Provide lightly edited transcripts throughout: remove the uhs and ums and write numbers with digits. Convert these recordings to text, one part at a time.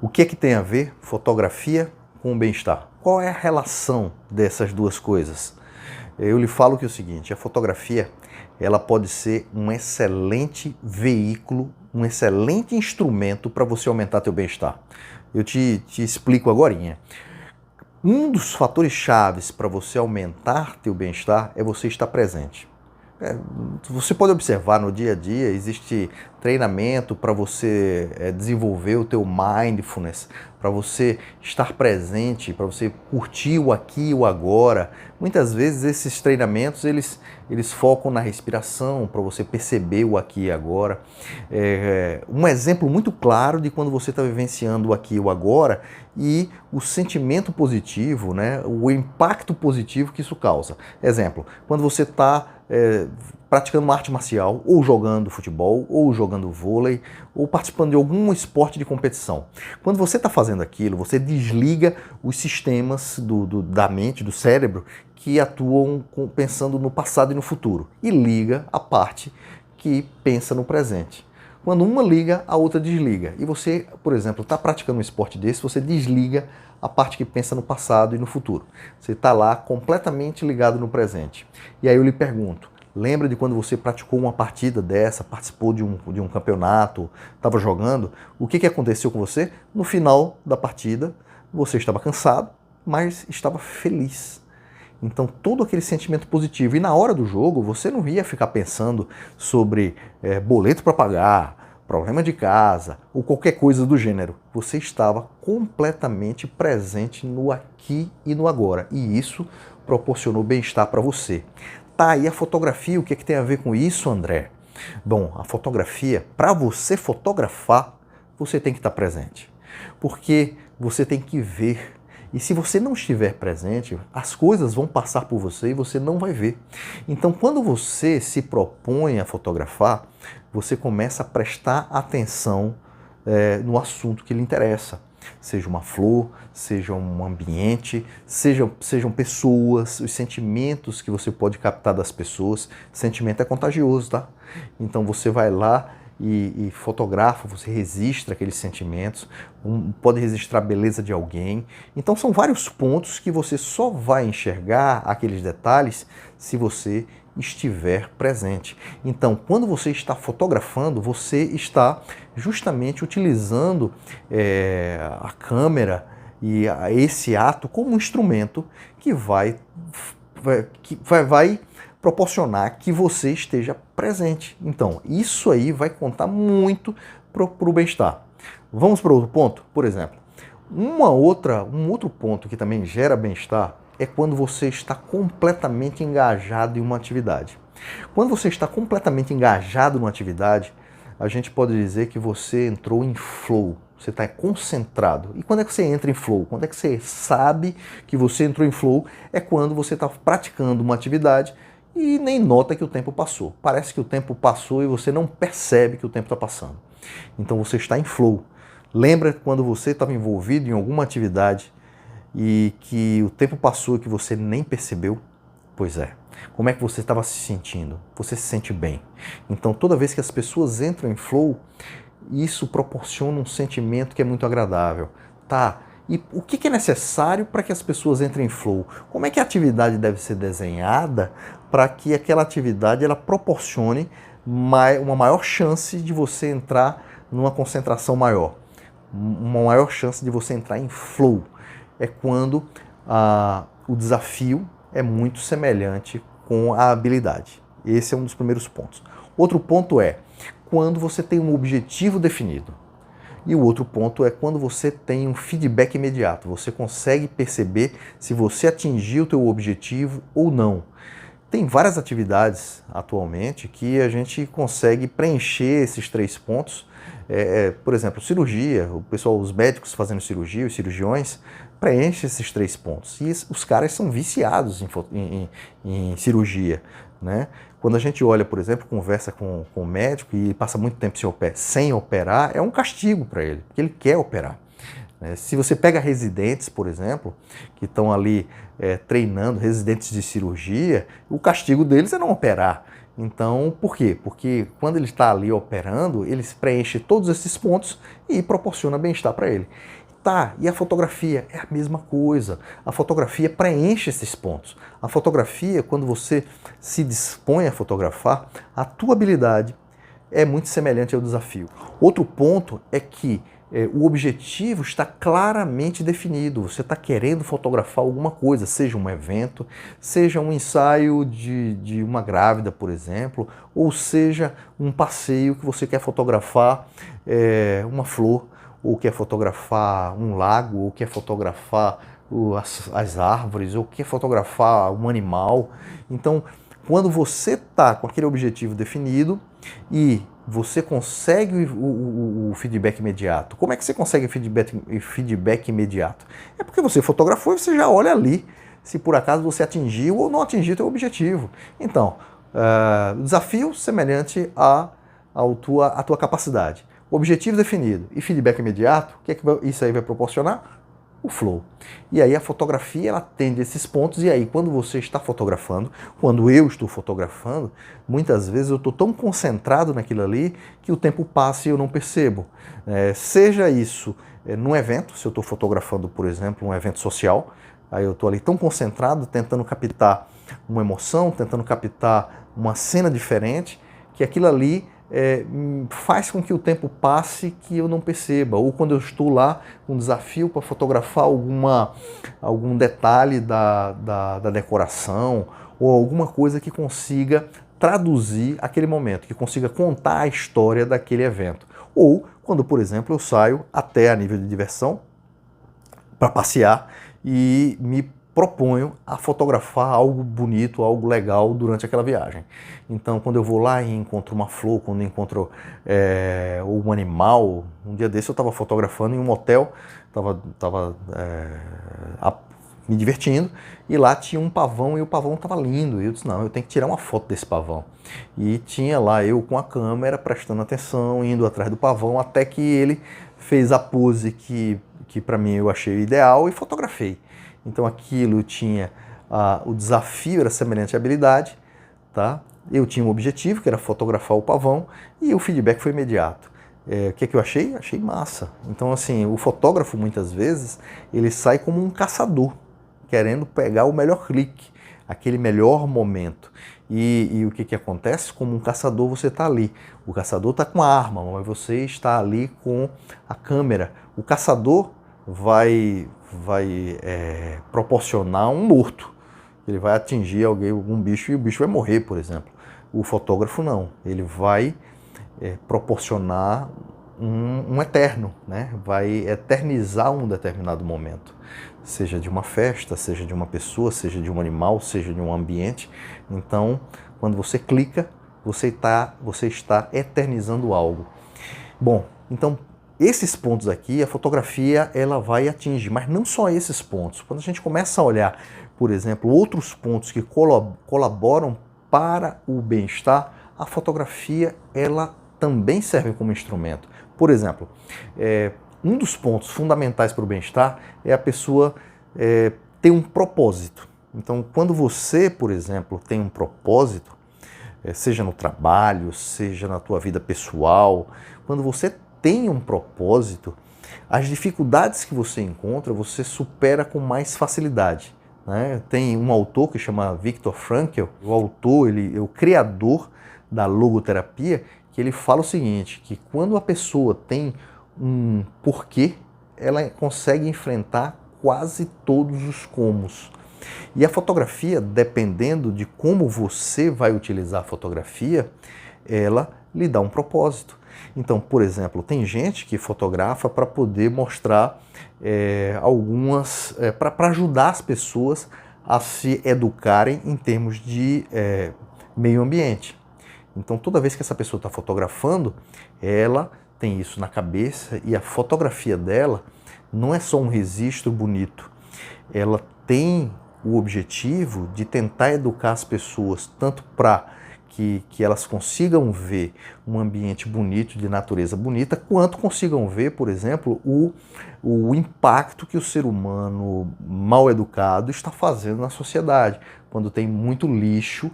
O que é que tem a ver fotografia com o bem-estar? Qual é a relação dessas duas coisas? Eu lhe falo que é o seguinte, a fotografia ela pode ser um excelente veículo, um excelente instrumento para você aumentar teu bem-estar. Eu te explico agorinha. Um dos fatores chaves para você aumentar teu bem-estar é você estar presente. Você pode observar no dia a dia, existe treinamento para você desenvolver o teu mindfulness, para você estar presente, para você curtir o aqui e o agora. Muitas vezes esses treinamentos eles focam na respiração, para você perceber o aqui e agora. Um exemplo muito claro de quando você está vivenciando o aqui e o agora e o sentimento positivo, né, o impacto positivo que isso causa. Exemplo, quando você está praticando uma arte marcial, ou jogando futebol, ou jogando vôlei, ou participando de algum esporte de competição. Quando você está fazendo aquilo, você desliga os sistemas da mente, do cérebro, que atuam pensando no passado e no futuro, e liga a parte que pensa no presente. Quando uma liga, a outra desliga. E você, por exemplo, está praticando um esporte desse, você desliga a parte que pensa no passado e no futuro. Você está lá completamente ligado no presente. E aí eu lhe pergunto, lembra de quando você praticou uma partida dessa, participou de um campeonato, estava jogando? O que aconteceu com você? No final da partida, você estava cansado, mas estava feliz. Então, todo aquele sentimento positivo. E na hora do jogo, você não ia ficar pensando sobre boleto para pagar, problema de casa ou qualquer coisa do gênero. Você estava completamente presente no aqui e no agora. E isso proporcionou bem-estar para você. Tá, e a fotografia, o que é que tem a ver com isso, André? Bom, a fotografia, para você fotografar, você tem que estar presente. Porque você tem que ver. E se você não estiver presente, as coisas vão passar por você e você não vai ver. Então, quando você se propõe a fotografar, você começa a prestar atenção no assunto que lhe interessa. Seja uma flor, seja um ambiente, sejam pessoas, os sentimentos que você pode captar das pessoas. Sentimento é contagioso, tá? Então você vai lá e fotografa, você registra aqueles sentimentos, pode registrar a beleza de alguém. Então são vários pontos que você só vai enxergar aqueles detalhes se você estiver presente. Então, quando você está fotografando, você está justamente utilizando a câmera e esse ato como um instrumento que vai proporcionar que você esteja presente. Então, isso aí vai contar muito para o bem-estar. Vamos para outro ponto? Por exemplo, um outro ponto que também gera bem-estar é quando você está completamente engajado em uma atividade. Quando você está completamente engajado numa atividade, a gente pode dizer que você entrou em flow, você está concentrado. E quando é que você entra em flow? Quando é que você sabe que você entrou em flow? É quando você está praticando uma atividade e nem nota que o tempo passou. Parece que o tempo passou e você não percebe que o tempo está passando. Então você está em flow. Lembra quando você estava envolvido em alguma atividade e que o tempo passou e que você nem percebeu? Pois é. Como é que você estava se sentindo? Você se sente bem. Então toda vez que as pessoas entram em flow, isso proporciona um sentimento que é muito agradável. Tá? E o que é necessário para que as pessoas entrem em flow? Como é que a atividade deve ser desenhada para que aquela atividade ela proporcione uma maior chance de você entrar numa concentração maior? Uma maior chance de você entrar em flow. É quando o desafio é muito semelhante com a habilidade. Esse é um dos primeiros pontos. Outro ponto é quando você tem um objetivo definido. E o outro ponto é quando você tem um feedback imediato. Você consegue perceber se você atingiu o teu objetivo ou não. Tem várias atividades atualmente que a gente consegue preencher esses 3 pontos. Por exemplo, cirurgia, o pessoal, os médicos fazendo cirurgia, os cirurgiões, preenchem esses 3 pontos. E os caras são viciados em cirurgia, né? Quando a gente olha, por exemplo, conversa com o médico e passa muito tempo sem operar, é um castigo para ele, porque ele quer operar. Se você pega residentes, por exemplo, que estão ali treinando, residentes de cirurgia, o castigo deles é não operar. Então, por quê? Porque quando ele está ali operando, ele preenche todos esses pontos e proporciona bem-estar para ele. Tá, e a fotografia é a mesma coisa. A fotografia preenche esses pontos. A fotografia, quando você se dispõe a fotografar, a tua habilidade é muito semelhante ao desafio. Outro ponto é que o objetivo está claramente definido. Você está querendo fotografar alguma coisa, seja um evento, seja um ensaio de uma grávida, por exemplo, ou seja um passeio que você quer fotografar uma flor, ou quer fotografar um lago, ou quer fotografar as árvores, ou quer fotografar um animal. Então, quando você está com aquele objetivo definido e você consegue o feedback imediato. Como é que você consegue feedback imediato? É porque você fotografou e você já olha ali se por acaso você atingiu ou não atingiu o seu objetivo. Então, desafio semelhante à tua capacidade. Objetivo definido e feedback imediato, o que é que isso aí vai proporcionar? O flow. E aí a fotografia ela atende esses pontos, e aí quando você está fotografando, quando eu estou fotografando, muitas vezes eu estou tão concentrado naquilo ali que o tempo passa e eu não percebo. Seja isso num evento, se eu estou fotografando, por exemplo, um evento social, aí eu estou ali tão concentrado, tentando captar uma emoção, tentando captar uma cena diferente, que aquilo ali faz com que o tempo passe que eu não perceba. Ou quando eu estou lá com um desafio para fotografar algum detalhe da decoração, ou alguma coisa que consiga traduzir aquele momento, que consiga contar a história daquele evento. Ou quando, por exemplo, eu saio até a nível de diversão para passear e me proponho a fotografar algo bonito, algo legal durante aquela viagem. Então, quando eu vou lá e encontro uma flor, quando eu encontro um animal, um dia desse eu estava fotografando em um hotel, estava me divertindo, e lá tinha um pavão e o pavão estava lindo. E eu disse, não, eu tenho que tirar uma foto desse pavão. E tinha lá eu com a câmera, prestando atenção, indo atrás do pavão, até que ele fez a pose que para mim eu achei ideal e fotografei. Então aquilo tinha, o desafio era semelhante à habilidade, tá? Eu tinha um objetivo, que era fotografar o pavão, e o feedback foi imediato. O que eu achei? Achei massa. Então assim, o fotógrafo muitas vezes, ele sai como um caçador, querendo pegar o melhor clique, aquele melhor momento. E o que acontece? Como um caçador você está ali. O caçador está com a arma, mas você está ali com a câmera. O caçador vai proporcionar um morto. Ele vai atingir algum bicho e o bicho vai morrer, por exemplo. O fotógrafo não. Ele vai proporcionar um eterno, né? Vai eternizar um determinado momento. Seja de uma festa, seja de uma pessoa, seja de um animal, seja de um ambiente. Então, quando você clica, você está eternizando algo. Bom, então esses pontos aqui, a fotografia ela vai atingir, mas não só esses pontos. Quando a gente começa a olhar, por exemplo, outros pontos que colaboram para o bem-estar, a fotografia ela também serve como instrumento. Por exemplo, um dos pontos fundamentais para o bem-estar é a pessoa ter um propósito. Então, quando você, por exemplo, tem um propósito, seja no trabalho, seja na tua vida pessoal, quando você tem um propósito, as dificuldades que você encontra, você supera com mais facilidade, né? Tem um autor que chama Viktor Frankl, o autor, ele é o criador da logoterapia, que ele fala o seguinte, que quando a pessoa tem um porquê, ela consegue enfrentar quase todos os comos. E a fotografia, dependendo de como você vai utilizar a fotografia, ela lhe dá um propósito. Então, por exemplo, tem gente que fotografa para poder mostrar para ajudar as pessoas a se educarem em termos de meio ambiente. Então, toda vez que essa pessoa está fotografando, ela tem isso na cabeça e a fotografia dela não é só um registro bonito. Ela tem o objetivo de tentar educar as pessoas, tanto para que elas consigam ver um ambiente bonito, de natureza bonita, quanto consigam ver, por exemplo, o impacto que o ser humano mal educado está fazendo na sociedade. Quando tem muito lixo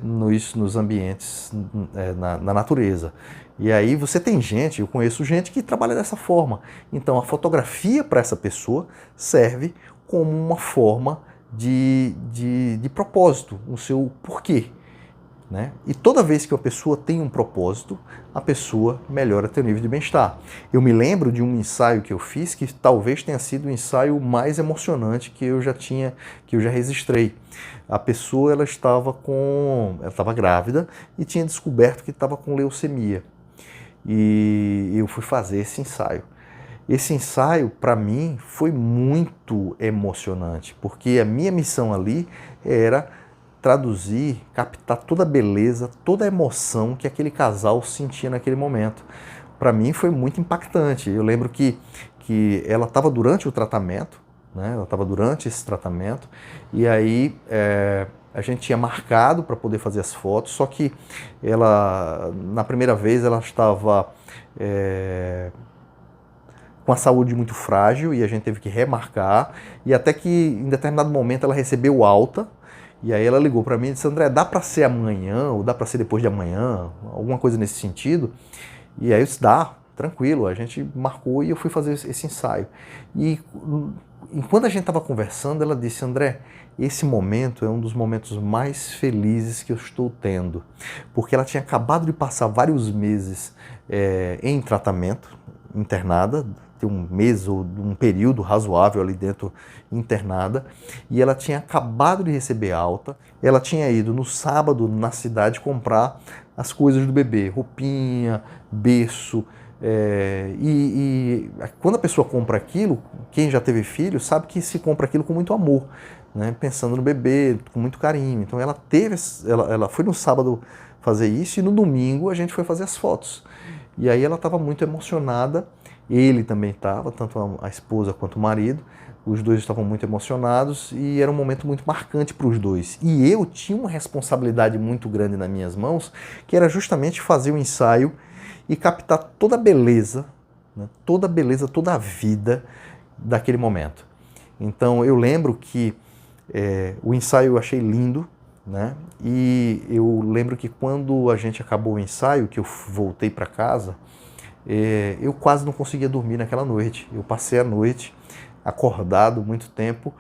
nos ambientes, na natureza. E aí você tem gente, eu conheço gente que trabalha dessa forma. Então a fotografia para essa pessoa serve como uma forma de propósito, o seu porquê. Né? E toda vez que a pessoa tem um propósito, a pessoa melhora seu nível de bem-estar. Eu me lembro de um ensaio que eu fiz que talvez tenha sido o ensaio mais emocionante que eu já registrei. A pessoa ela estava grávida e tinha descoberto que estava com leucemia. E eu fui fazer esse ensaio. Esse ensaio, para mim, foi muito emocionante, porque a minha missão ali era traduzir, captar toda a beleza, toda a emoção que aquele casal sentia naquele momento. Para mim foi muito impactante. Eu lembro que ela estava durante o tratamento, né? Ela estava durante esse tratamento, e aí a gente tinha marcado para poder fazer as fotos, só que ela, na primeira vez, ela estava com a saúde muito frágil e a gente teve que remarcar, e até que em determinado momento ela recebeu alta. E aí ela ligou para mim e disse: André, dá para ser amanhã ou dá para ser depois de amanhã? Alguma coisa nesse sentido. E aí eu disse: dá, tranquilo. A gente marcou e eu fui fazer esse ensaio. E enquanto a gente estava conversando, ela disse: André, esse momento é um dos momentos mais felizes que eu estou tendo. Porque ela tinha acabado de passar vários meses em tratamento, internada, ter um mês ou um período razoável ali dentro internada, e ela tinha acabado de receber alta. Ela tinha ido no sábado na cidade comprar as coisas do bebê, roupinha, berço, e quando a pessoa compra aquilo, quem já teve filho sabe que se compra aquilo com muito amor, né? Pensando no bebê, com muito carinho. Então ela foi no sábado fazer isso, e no domingo a gente foi fazer as fotos. E aí ela estava muito emocionada, ele também estava, tanto a esposa quanto o marido, os dois estavam muito emocionados e era um momento muito marcante para os dois. E eu tinha uma responsabilidade muito grande nas minhas mãos, que era justamente fazer o ensaio e captar toda a beleza, né, toda a beleza, toda a vida daquele momento. Então eu lembro que o ensaio eu achei lindo, né? E eu lembro que quando a gente acabou o ensaio, que eu voltei para casa, eu quase não conseguia dormir naquela noite. Eu passei a noite acordado muito tempo,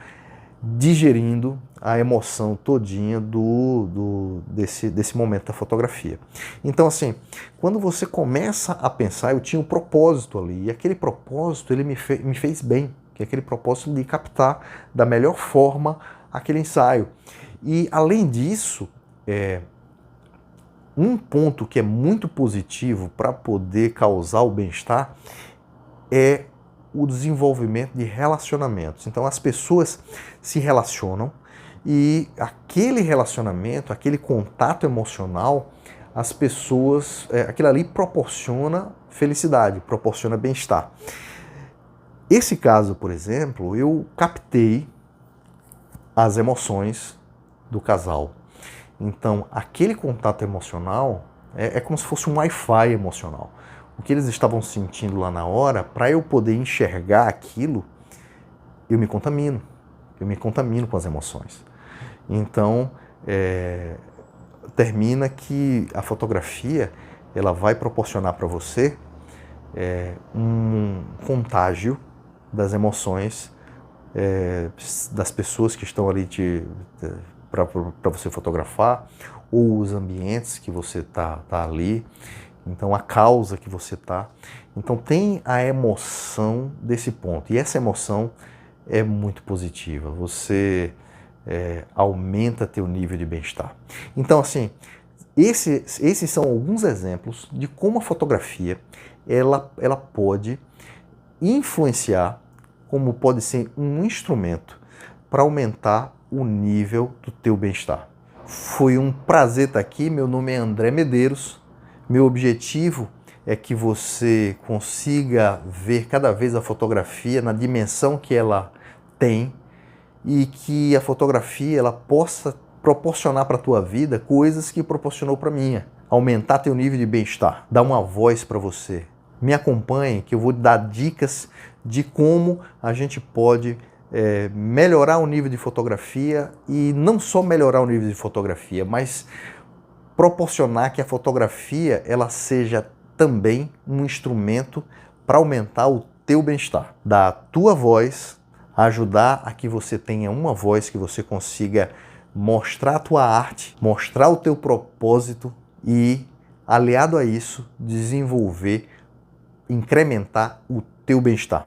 digerindo a emoção todinha desse momento da fotografia. Então, assim, quando você começa a pensar, eu tinha um propósito ali, e aquele propósito ele me fez bem, que é aquele propósito de captar da melhor forma aquele ensaio. E, além disso, um ponto que é muito positivo para poder causar o bem-estar é o desenvolvimento de relacionamentos. Então as pessoas se relacionam e aquele relacionamento, aquele contato emocional, as pessoas, aquilo ali proporciona felicidade, proporciona bem-estar. Esse caso, por exemplo, eu captei as emoções do casal. Então, aquele contato emocional é como se fosse um Wi-Fi emocional. O que eles estavam sentindo lá na hora, para eu poder enxergar aquilo, eu me contamino com as emoções. Então, termina que a fotografia ela vai proporcionar para você um contágio das emoções das pessoas que estão ali para você fotografar, ou os ambientes que você tá ali, então a causa que você tá. Então tem a emoção desse ponto, e essa emoção é muito positiva, você aumenta teu nível de bem-estar. Então, assim, esses são alguns exemplos de como a fotografia ela pode influenciar, como pode ser um instrumento para aumentar o nível do teu bem-estar. Foi um prazer estar aqui, meu nome é André Medeiros. Meu objetivo é que você consiga ver cada vez a fotografia na dimensão que ela tem e que a fotografia ela possa proporcionar para a tua vida coisas que proporcionou para a minha. Aumentar teu nível de bem-estar, dar uma voz para você. Me acompanhe que eu vou dar dicas de como a gente pode melhorar o nível de fotografia, e não só melhorar o nível de fotografia, mas proporcionar que a fotografia ela seja também um instrumento para aumentar o teu bem-estar. Da tua voz, ajudar a que você tenha uma voz que você consiga mostrar a tua arte, mostrar o teu propósito e, aliado a isso, desenvolver, incrementar o teu bem-estar.